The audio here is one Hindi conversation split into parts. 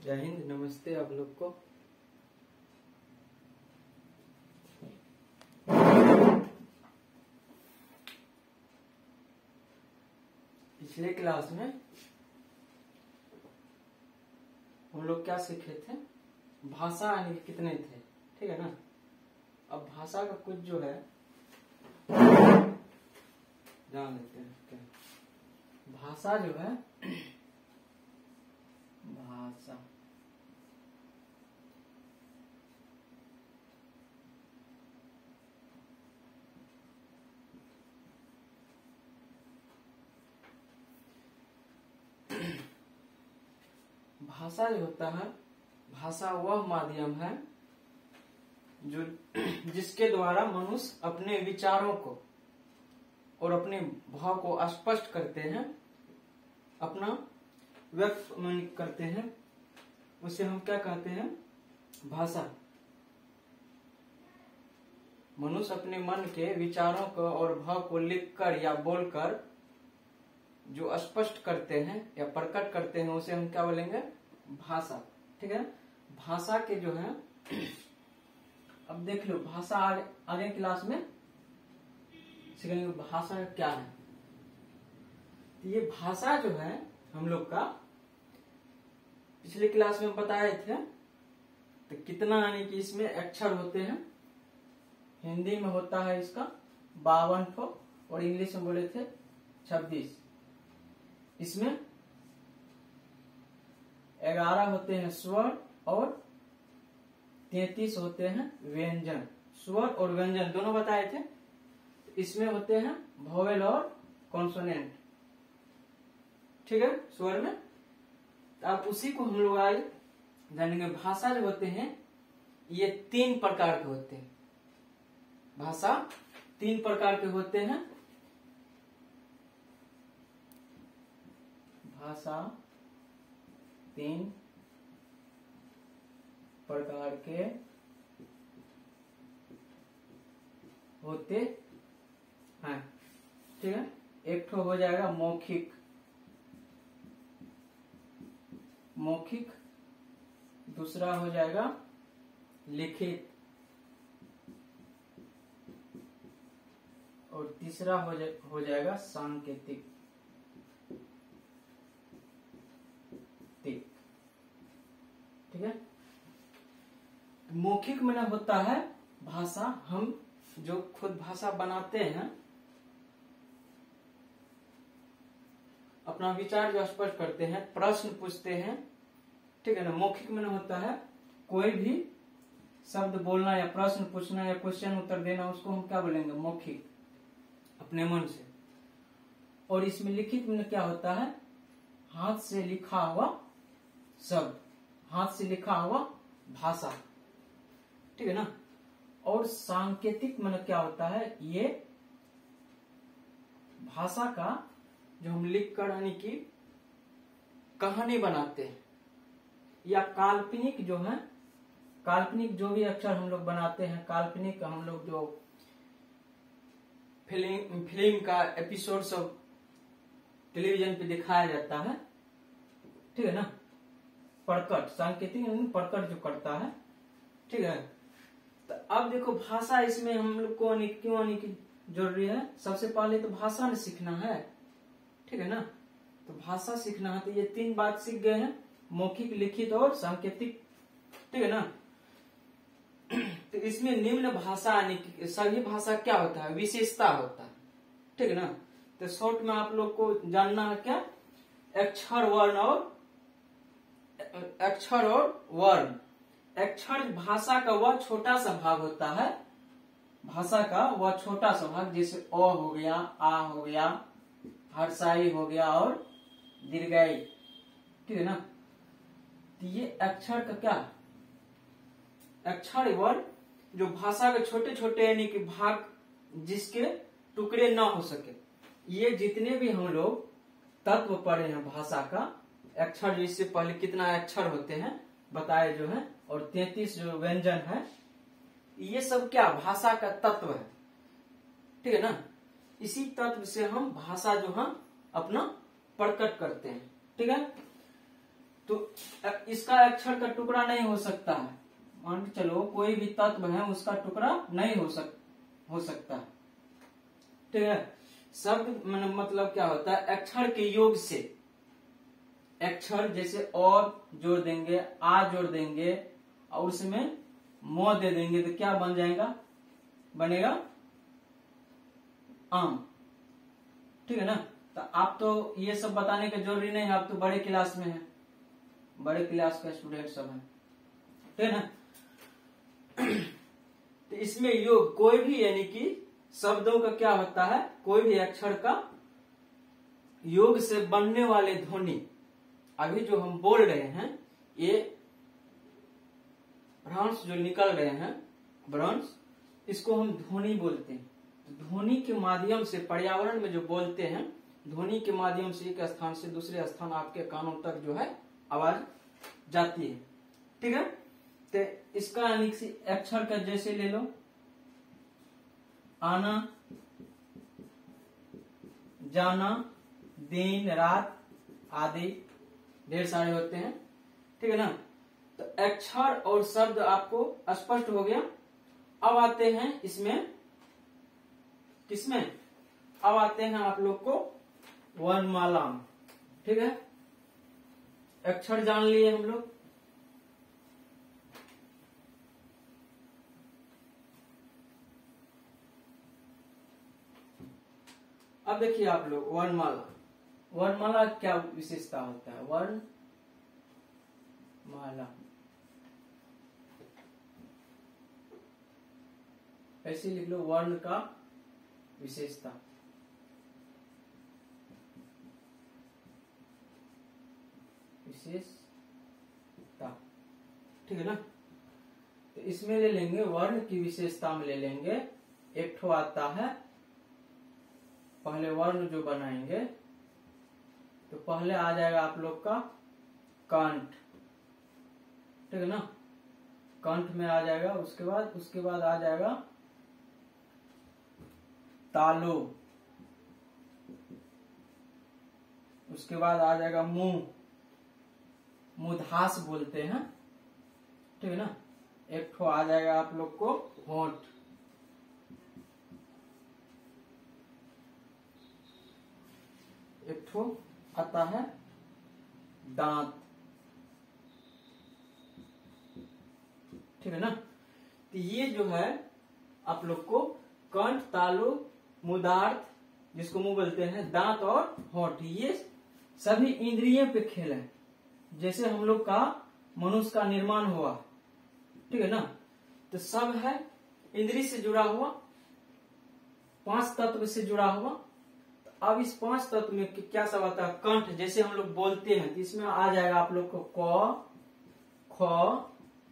जय हिंद, नमस्ते आप लोग को। पिछले क्लास में हम लोग क्या सीखे थे? भाषा यानी कितने थे, ठीक है ना। अब भाषा का कुछ जो है जान लेते हैं क्या। भाषा जो है भाषा भाषा जो होता है, भाषा वह माध्यम है जो जिसके द्वारा मनुष्य अपने विचारों को और अपने भाव को स्पष्ट करते हैं, अपना व्यक्त करते हैं। उसे हम क्या कहते हैं? भाषा। मनुष्य अपने मन के विचारों को और भाव को लिखकर या बोलकर जो स्पष्ट करते हैं या प्रकट करते हैं, उसे हम क्या बोलेंगे? भाषा। ठीक है। भाषा के जो है, अब देख लो, भाषा आगे क्लास में सीखेंगे भाषा क्या है। तो ये भाषा जो है हम लोग का पिछले क्लास में बताए थे। तो कितना यानी कि इसमें अक्षर होते हैं? हिंदी में होता है इसका 52 ठो और इंग्लिश में बोले थे 26। इसमें 11 होते हैं स्वर और 33 होते हैं व्यंजन। स्वर और व्यंजन दोनों बताए थे। इसमें होते हैं वोवेल और कॉन्सोनेंट, ठीक है, स्वर में। अब उसी को हम लोग आज जानेंगे। भाषा जो होते हैं ये 3 प्रकार के होते हैं। भाषा 3 प्रकार के होते हैं। भाषा 3 प्रकार के होते हैं, ठीक है। एक ठो हो जाएगा मौखिक। मौखिक। दूसरा हो जाएगा लिखित और तीसरा हो जाएगा सांकेतिक। ठीक है। मौखिक में होता है भाषा, हम जो खुद भाषा बनाते हैं, अपना विचार जो स्पष्ट करते हैं, प्रश्न पूछते हैं, ठीक है ना। मौखिक में होता है कोई भी शब्द बोलना या प्रश्न पूछना या क्वेश्चन उत्तर देना, उसको हम क्या बोलेंगे? मौखिक, अपने मन से। और इसमें लिखित में क्या होता है? हाथ से लिखा हुआ शब्द, हाथ से लिखा हुआ भाषा, ठीक है ना। और सांकेतिक में क्या होता है? ये भाषा का जो हम लिख कर यानी कि कहानी बनाते हैं, या काल्पनिक जो है, काल्पनिक जो भी अक्षर हम लोग बनाते हैं, काल्पनिक हम लोग जो फिल्म का एपिसोड सब टेलीविजन पे दिखाया जाता है, ठीक है ना। प्रकट, सांकेतिक प्रकट जो करता है, ठीक है। तो अब देखो भाषा, इसमें हम लोग को क्यों आने की जरूरी है? सबसे पहले तो भाषा में सीखना है, ठीक है ना। तो भाषा सीखना है तो ये 3 बात सीख गए हैं, मौखिक, लिखित और सांकेतिक, ठीक है ना। तो इसमें निम्न भाषा यानी कि सभी भाषा क्या होता है? विशेषता होता है, ठीक है ना। तो शॉर्ट में आप लोग को जानना है क्या? अक्षर, वर्ण और अक्षर और वर्ण। अक्षर भाषा का वह छोटा सा भाग होता है, भाषा का वह छोटा सा भाग, जैसे अ हो गया, आ हो गया, हर्षाई हो गया और दीर्घाई, ठीक है ना। तो ये अक्षर का क्या? अक्षर वर्ण जो भाषा के छोटे छोटे यानी कि भाग, जिसके टुकड़े ना हो सके। ये जितने भी हम लोग तत्व पढ़े हैं भाषा का, अक्षर, इससे पहले कितना अक्षर होते हैं बताए जो है, और 33 जो व्यंजन है, ये सब क्या? भाषा का तत्व है, ठीक है ना। इसी तत्व से हम भाषा जो हम अपना प्रकट करते हैं, ठीक है। तो इसका अक्षर का टुकड़ा नहीं हो सकता है। मान के चलो कोई भी तत्व है उसका टुकड़ा नहीं हो सकता। ठीक है। शब्द मतलब क्या होता है, अक्षर के योग से, अक्षर जैसे और जोड़ देंगे, आ जोड़ देंगे और उसमें म दे देंगे तो क्या बन जाएगा, बनेगा आम। ठीक है ना। तो आप तो ये सब बताने का जरूरी नहीं है, आप तो बड़े क्लास में हैं, बड़े क्लास का स्टूडेंट सब है। ठीक है ना। तो इसमें योग कोई भी यानी कि शब्दों का क्या होता है, कोई भी अक्षर का योग से बनने वाले ध्वनि, अभी जो हम बोल रहे हैं ये भ्रंश जो निकल रहे हैं, भ्रंश, इसको हम ध्वनि बोलते हैं। तो ध्वनि के माध्यम से पर्यावरण में जो बोलते हैं, ध्वनि के माध्यम से एक स्थान से दूसरे स्थान आपके कानों तक जो है आवाज जाती है। ठीक है। तो इसका अक्षर का जैसे ले लो, आना, जाना, दिन, रात आदि ढेर सारे होते हैं। ठीक है ना। तो अक्षर और शब्द आपको स्पष्ट हो गया। अब आते हैं इसमें, किसमें, अब आते हैं आप लोग को वर्णमाला। ठीक है। अक्षर जान लिए हम लोग। अब देखिए आप लोग वर्णमाला, वर्णमाला क्या विशेषता होता है, वर्णमाला ऐसे लिख लो, वर्ण का विशेषता। विशेषता। ठीक है ना। तो इसमें ले लेंगे, वर्ण की विशेषता में ले लेंगे, एक ठो आता है, पहले वर्ण जो बनाएंगे तो पहले आ जाएगा आप लोग का कंठ। ठीक है ना। कंठ में आ जाएगा, उसके बाद आ जाएगा तालु, उसके बाद आ जाएगा मुंह, मुंधास बोलते हैं। ठीक है ना। एक ठो आ जाएगा आप लोग को होंठ, एक ठो आता है दांत। ठीक है ना। तो ये जो है आप लोग को कंठ, तालु, मुदार्थ जिसको मुंह बोलते हैं, दांत और होंठ, ये सभी इंद्रियों पे खेल है। जैसे हम लोग का मनुष्य का निर्माण हुआ, ठीक है ना, तो सब है इंद्रिय से जुड़ा हुआ, 5 तत्व से जुड़ा हुआ। तो अब इस 5 तत्व में क्या सब आता है, कंठ, जैसे हम लोग बोलते हैं तो इसमें आ जाएगा आप लोग को क, ख,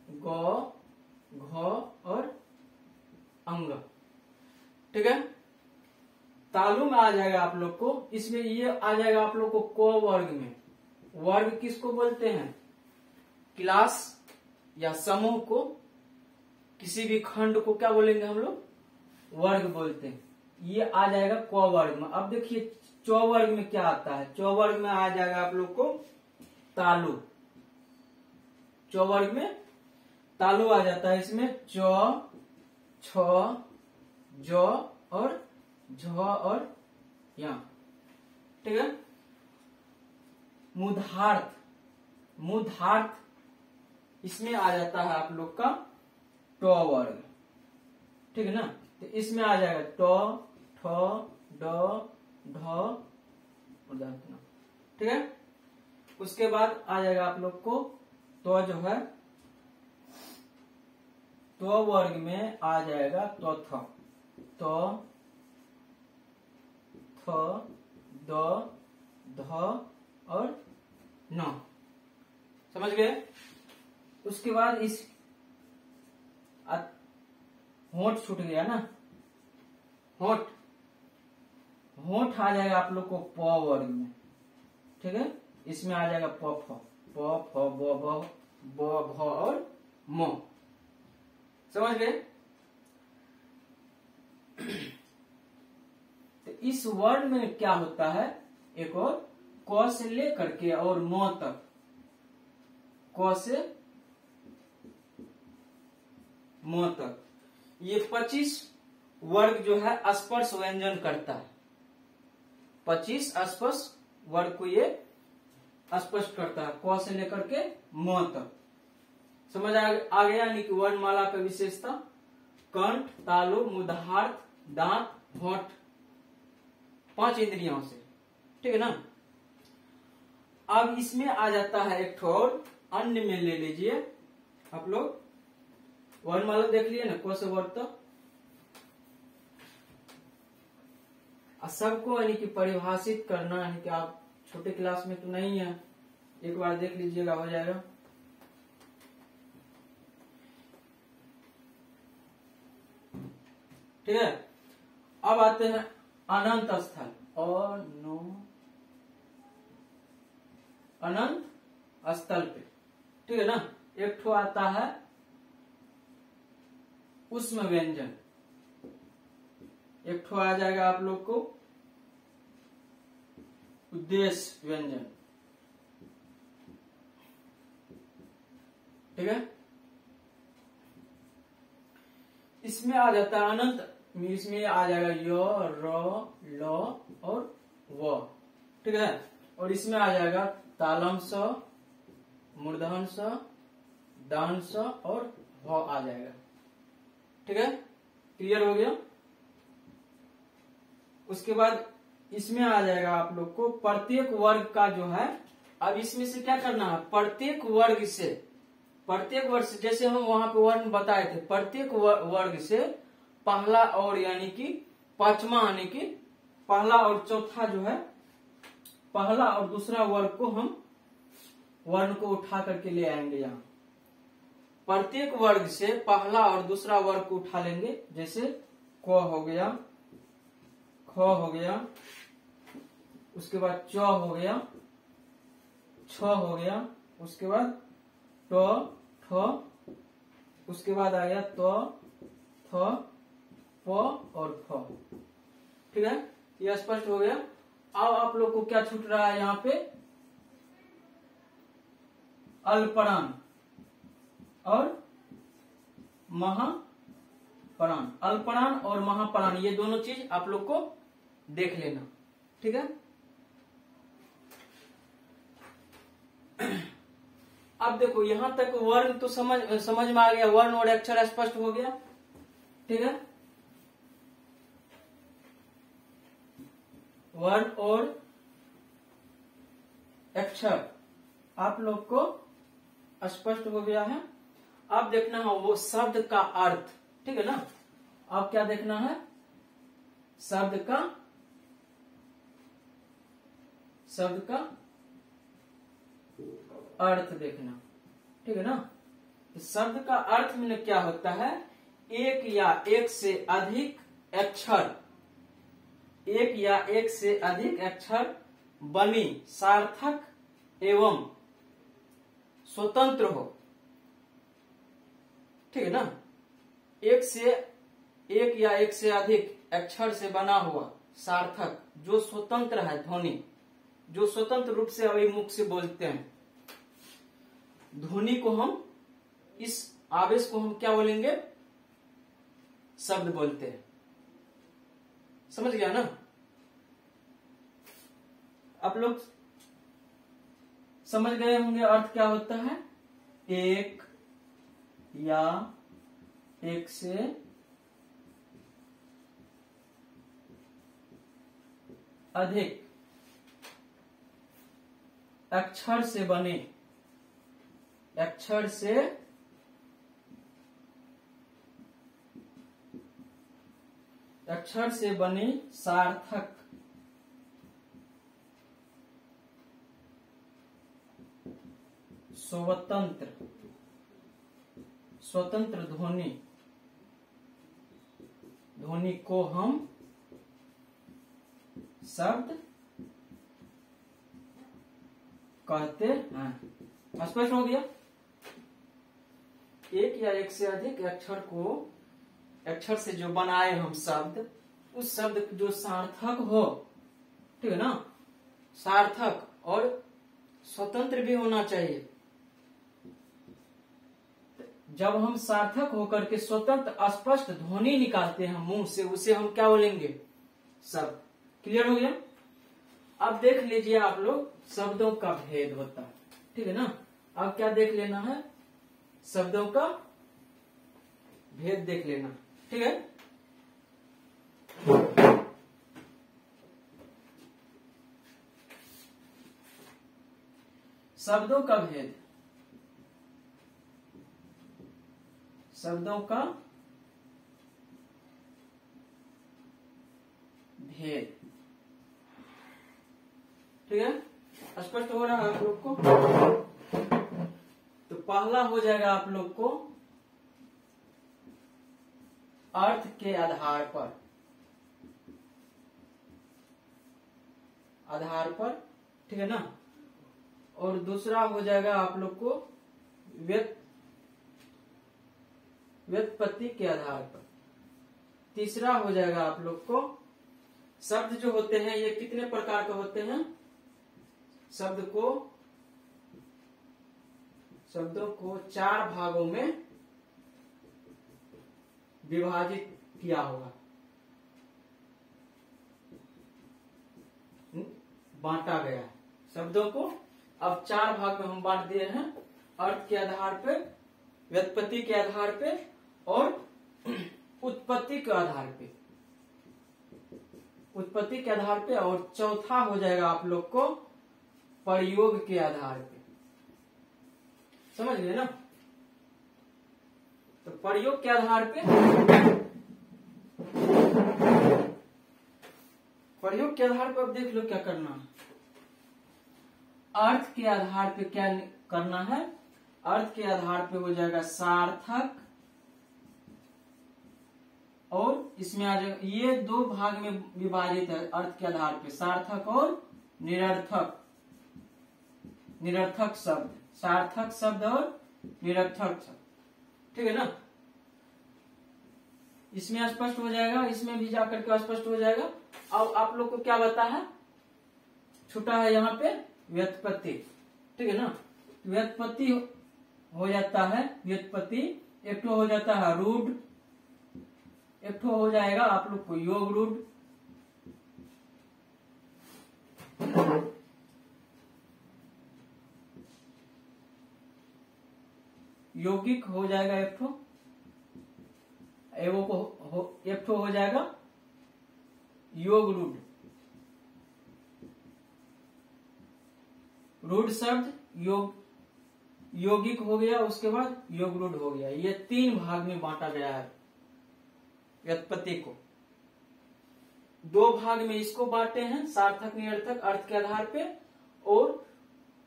ग, घ और अंग। ठीक है। तालु में आ जाएगा आप लोग को, इसमें ये आ जाएगा आप लोग को क वर्ग में। वर्ग किसको बोलते हैं, क्लास या समूह को, किसी भी खंड को क्या बोलेंगे हम लोग, वर्ग बोलते हैं। ये आ जाएगा क वर्ग में। अब देखिए च वर्ग में क्या आता है, च वर्ग में आ जाएगा आप लोग को तालु। च वर्ग में तालु आ जाता है, इसमें च, छ, ज और झ और या। ठीक है। मुधार्थ, मुधार्थ इसमें आ जाता है आप लोग का ट वर्ग। ठीक है ना। तो इसमें आ जाएगा ट, ठ, ड, ढ, ठीक है। उसके बाद आ जाएगा आप लोग को तो जो है तो वर्ग में आ जाएगा तो थ, थ, द, ध और न। समझ गए। उसके बाद इस होंठ छूट गया ना, होंठ, होंठ आ जाएगा आप लोग को प वर्ग में। ठीक है। इसमें आ जाएगा प, फ, ब, भ और म। समझ गए। तो इस वर्ण में क्या होता है, एक और क से लेकर के और म तक क से म तक। ये 25 वर्ग जो है स्पर्श व्यंजन करता है। 25 स्पर्श वर्ग को ये स्पष्ट करता है, क से लेकर के म तक। समझ आ गया। यानी कि वर्णमाला का विशेषता कंठ, तालु, मुद्हार्थ, दांत, होंठ, 5 इंद्रियों से, ठीक है ना। अब इसमें आ जाता है एक और अन्य में ले लीजिए आप लोग। वर्णमाला देख लिए ना, क से वर्ग तक। सबको यानी कि परिभाषित करना, यानी कि आप छोटे क्लास में तो नहीं है, एक बार देख लीजिएगा, हो जाएगा। ठीक है। अब आते हैं अनंत स्थल और अनंत स्थल पे, ठीक है ना। एक ठो आता है उष्म व्यंजन, एक ठो आ जाएगा आप लोग को उद्देश्य व्यंजन, ठीक है। इसमें आ जाता है अनंत, इसमें आ जाएगा य, र, ल और व, ठीक है। और इसमें आ जाएगा तालम स, मूर्धन स, दान स और भ आ जाएगा, ठीक है। क्लियर हो गया। उसके बाद इसमें आ जाएगा आप लोग को प्रत्येक वर्ग का जो है, अब इसमें से क्या करना है, प्रत्येक वर्ग से, जैसे हम वहां पे वर्ण बताए थे, प्रत्येक वर्ग से पहला और यानी कि पांचवा, यानी कि पहला और चौथा जो है, पहला और दूसरा वर्ग को हम वर्ण को उठा करके ले आएंगे यहाँ। प्रत्येक वर्ग से पहला और दूसरा वर्ग को उठा लेंगे। जैसे क हो गया, ख हो गया, उसके बाद च हो गया, छ हो गया, उसके बाद ट, ठ, उसके बाद आ गया त, थ, प और फ, ठीक है। यह स्पष्ट हो गया। अब आप लोग को क्या छूट रहा है यहाँ पे, अल्परान और महापरान। अल्परान और महापरान ये दोनों चीज आप लोग को देख लेना, ठीक है। अब देखो यहां तक वर्ण तो समझ में आ गया, वर्ण और अक्षर स्पष्ट हो गया, ठीक है। वर्ण और अक्षर आप लोग को स्पष्ट हो गया है। अब देखना है वो शब्द का अर्थ, ठीक है ना। अब क्या देखना है, शब्द का अर्थ देखना, ठीक है ना। शब्द का अर्थ में क्या होता है, एक या एक से अधिक अक्षर, एक या एक से अधिक अक्षर बनी सार्थक एवं स्वतंत्र हो, ठीक है ना। एक या एक से अधिक अक्षर से बना हुआ सार्थक, जो स्वतंत्र है, ध्वनि जो स्वतंत्र रूप से अभिमुख से बोलते हैं, ध्वनि को हम, इस आवेश को हम क्या बोलेंगे, शब्द बोलते हैं। समझ गया ना। आप लोग समझ गए होंगे अर्थ क्या होता है, एक या एक से अधिक अक्षर से बने, अक्षर से बने सार्थक, स्वतंत्र ध्वनि को हम शब्द कहते हैं। स्पष्ट हो गया। एक या एक से अधिक अक्षर से जो बनाए हम शब्द, उस शब्द जो सार्थक हो, ठीक है ना, सार्थक और स्वतंत्र भी होना चाहिए, जब हम सार्थक होकर के स्वतंत्र स्पष्ट ध्वनि निकालते हैं मुंह से, उसे हम क्या बोलेंगे? शब्द। क्लियर हो गया? अब देख लीजिए आप लोग, शब्दों का भेद होता है, ठीक है ना। अब क्या देख लेना है? शब्दों का भेद देख लेना, ठीक है। शब्दों का भेद, शब्दों का भेद, ठीक है। स्पष्ट हो रहा है आप लोग को? तो पहला हो जाएगा आप लोग को अर्थ के आधार पर, ठीक है ना। और दूसरा हो जाएगा आप लोग को व्युत्पत्ति के आधार पर। तीसरा हो जाएगा आप लोग को, शब्द जो होते हैं ये कितने प्रकार के होते हैं? शब्दों को 4 भागों में विभाजित किया होगा, बांटा गया है शब्दों को। अब 4 भाग में हम बांट दिए हैं, अर्थ के आधार पे, व्युत्पत्ति के आधार पे और उत्पत्ति के आधार पे, उत्पत्ति के आधार पे। और चौथा हो जाएगा आप लोग को प्रयोग के आधार पे। समझ गए ना? तो प्रयोग के आधार पे, प्रयोग के आधार पर अब देख लो क्या करना है। अर्थ के आधार पे क्या करना है? अर्थ के आधार पे हो जाएगा सार्थक, और इसमें आ जाएगा, ये 2 भाग में विभाजित है अर्थ के आधार पे, सार्थक और निरर्थक। निरर्थक शब्द, सार्थक शब्द और निरर्थक शब्द, ठीक है ना। इसमें स्पष्ट हो जाएगा, इसमें भी जाकर के स्पष्ट हो जाएगा। अब आप लोग को क्या बता है? छूटा है यहाँ पे व्युत्पत्ति, ठीक है ना। व्युत्पत्ति हो जाता है, व्युत्पत्ति एक तो हो जाता है रूढ़, एक तो हो जाएगा आप लोग को योग रूढ़, यौगिक हो जाएगा एक तो, एक तो हो जाएगा योग रूढ़। रूढ़ शब्द यौगिक हो गया, उसके बाद योग रूढ़ हो गया। ये 3 भाग में बांटा गया है व्युत्पत्ति को। 2 भाग में इसको बांटे हैं, सार्थक निरर्थक अर्थ के आधार पे, और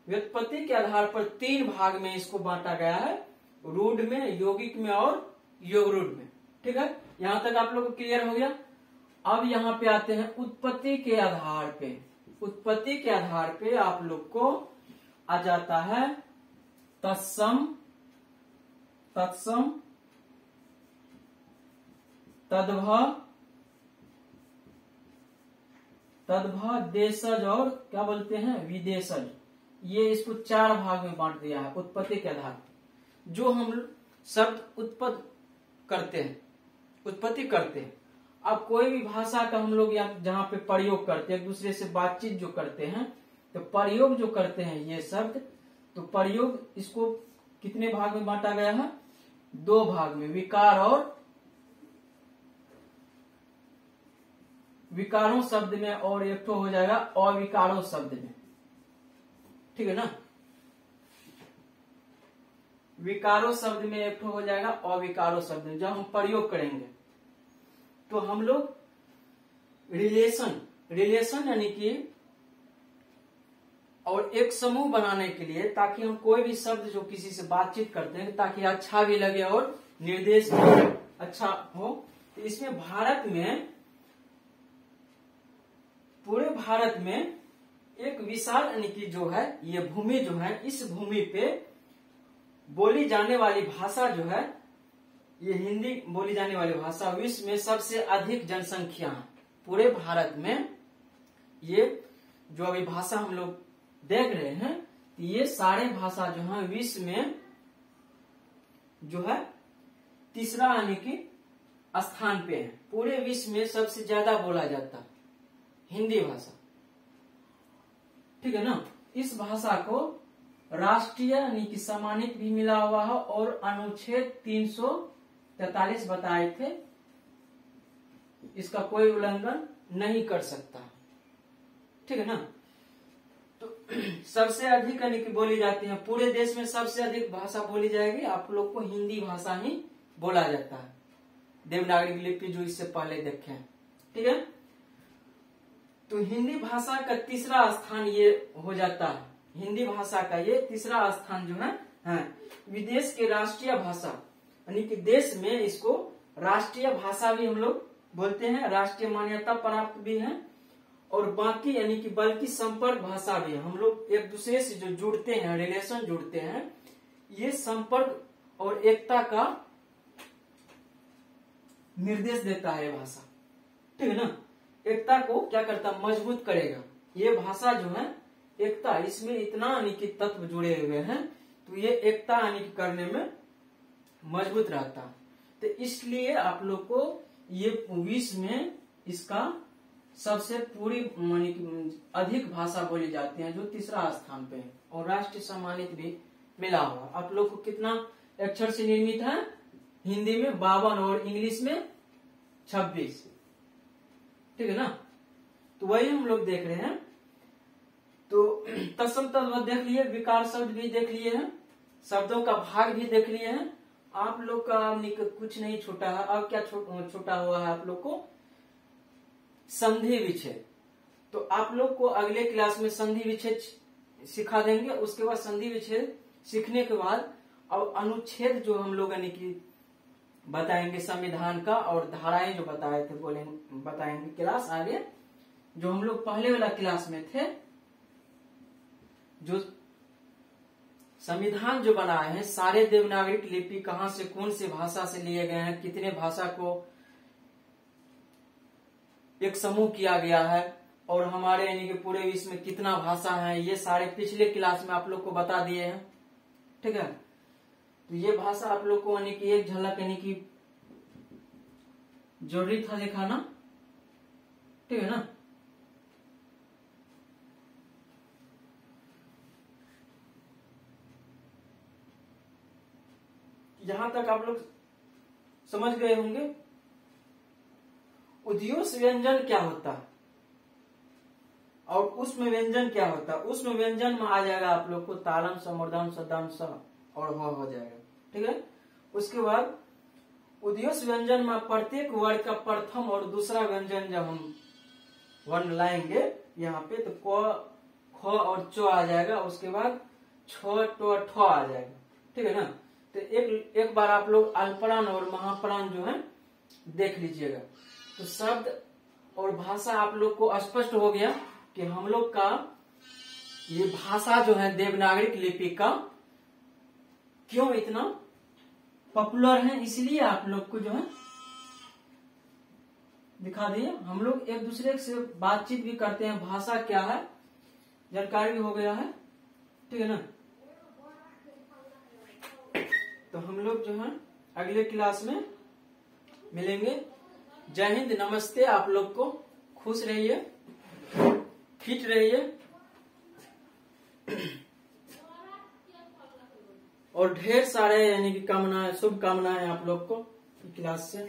व्युत्पत्ति के आधार पर 3 भाग में इसको बांटा गया है, रूढ़ में, यौगिक में और योग रूढ़ में, ठीक है। यहां तक आप लोग को क्लियर हो गया। अब यहाँ पे आते हैं उत्पत्ति के आधार पे। उत्पत्ति के आधार पे आप लोग को आ जाता है तत्सम, तत्सम, तद्भव, तद्भव, देशज और क्या बोलते हैं विदेशज। ये इसको 4 भाग में बांट दिया है उत्पत्ति के आधार पर। जो हम शब्द उत्पत्ति करते हैं। अब कोई भी भाषा का हम लोग यहाँ जहाँ पे प्रयोग करते हैं, एक दूसरे से बातचीत जो करते हैं, तो प्रयोग जो करते हैं ये शब्द, तो प्रयोग इसको कितने भाग में बांटा गया है? 2 भाग में, विकार और विकारों शब्द में, और एक तो हो जाएगा अविकारों शब्द में, ठीक है ना। विकारों शब्द में एक तो हो जाएगा अविकारों शब्द में। जब हम प्रयोग करेंगे तो हम लोग रिलेशन यानी कि, और एक समूह बनाने के लिए, ताकि हम कोई भी शब्द जो किसी से बातचीत करते हैं ताकि अच्छा भी लगे और निर्देश भी अच्छा हो। तो इसमें भारत में, पूरे भारत में एक विशाल यानी कि जो है ये भूमि जो है, इस भूमि पे बोली जाने वाली भाषा जो है, ये हिंदी बोली जाने वाली भाषा, विश्व में सबसे अधिक जनसंख्या है। पूरे भारत में ये जो अभी भाषा हम लोग देख रहे हैं, ये सारे भाषा जो है विश्व में जो है तीसरा यानी कि स्थान पे है। पूरे विश्व में सबसे ज्यादा बोला जाता है हिंदी भाषा, ठीक है ना। इस भाषा को राष्ट्रीय यानी कि सम्मानित भी मिला हुआ है और अनुच्छेद 343 बताए थे, इसका कोई उल्लंघन नहीं कर सकता, ठीक है ना। तो सबसे अधिक यानी कि बोली जाती है पूरे देश में, सबसे अधिक भाषा बोली जाएगी आप लोग को हिंदी भाषा ही बोला जाता है, देवनागरी लिपि जो इससे पहले देखे हैं, ठीक है। तो हिंदी भाषा का तीसरा स्थान ये हो जाता है, हिंदी भाषा का ये तीसरा स्थान जो है विदेश के राष्ट्रीय भाषा यानी कि देश में इसको राष्ट्रीय भाषा भी हम लोग बोलते हैं, राष्ट्रीय मान्यता प्राप्त भी है, और बाकी यानी कि बल्कि संपर्क भाषा भी है। हम लोग एक दूसरे से जो जुड़ते हैं, रिलेशन जुड़ते हैं, ये संपर्क और एकता का निर्देश देता है ये भाषा, ठीक है ना। एकता को क्या करता, मजबूत करेगा। ये भाषा जो है एकता, इसमें इतना यानी कि तत्व जुड़े हुए हैं, तो ये एकता यानी कि करने में मजबूत रहता है। तो इसलिए आप लोग को ये विश्व में इसका सबसे पूरी अधिक भाषा बोली जाती है, जो तीसरा स्थान पे है, और राष्ट्रीय सम्मानित भी मिला हुआ। आप लोग को कितना अक्षर से निर्मित है, हिंदी में 52 और इंग्लिश में 26, ठीक है ना। तो वही हम लोग देख रहे हैं। तो तत्सम तद्भव देख लिए, विकार शब्द भी देख लिए हैं, शब्दों का भाग भी देख लिए हैं। आप लोग का कुछ नहीं छूटा है। अब क्या छूटा हुआ है आप लोग को, संधि विच्छेद। तो आप लोग को अगले क्लास में संधि विच्छेद सिखा देंगे। उसके बाद संधि विच्छेद सीखने के बाद अब अनुच्छेद जो हम लोग यानी कि बताएंगे संविधान का, और धाराएं जो बताए थे बताएंगे क्लास आगे, जो हम लोग पहले वाला क्लास में थे। जो संविधान जो बनाए हैं, सारे देवनागरिक लिपि कहां से कौन से भाषा से लिए गए हैं, कितने भाषा को एक समूह किया गया है, और हमारे यानी कि पूरे विश्व में कितना भाषा है, ये सारे पिछले क्लास में आप लोग को बता दिए हैं, ठीक है। तो ये भाषा आप लोग को यानी कि एक झलक यानी कि जरूरी था दिखाना, ठीक है ना। यहां तक आप लोग समझ गए होंगे। उद्योष व्यंजन क्या होता है और उसमें व्यंजन क्या होता है। उसमें व्यंजन में आ जाएगा आप लोग को तालम, समूर्धन, सदम, स और हो जाएगा, ठीक है। उसके बाद उद्योष व्यंजन में प्रत्येक वर्ग का प्रथम और दूसरा व्यंजन जब हम वर्ण लाएंगे यहाँ पे, तो क, ख और च आ जाएगा। उसके बाद छ, ट, ठ आ जाएगा, ठीक है ना। तो एक बार आप लोग अल्पप्राण और महाप्राण जो है देख लीजिएगा। तो शब्द और भाषा आप लोग को स्पष्ट हो गया कि हम लोग का ये भाषा जो है देवनागरिक लिपि का क्यों इतना पॉपुलर है। इसलिए आप लोग को जो है दिखा दिए। हम लोग एक दूसरे से बातचीत भी करते हैं, भाषा क्या है जानकारी भी हो गया है, ठीक है ना। तो हम लोग जो है अगले क्लास में मिलेंगे। जय हिंद, नमस्ते। आप लोग को खुश रहिए, फिट रहिए, और ढेर सारे यानी कि कामनाएं, शुभकामनाएं आप लोग को क्लास से।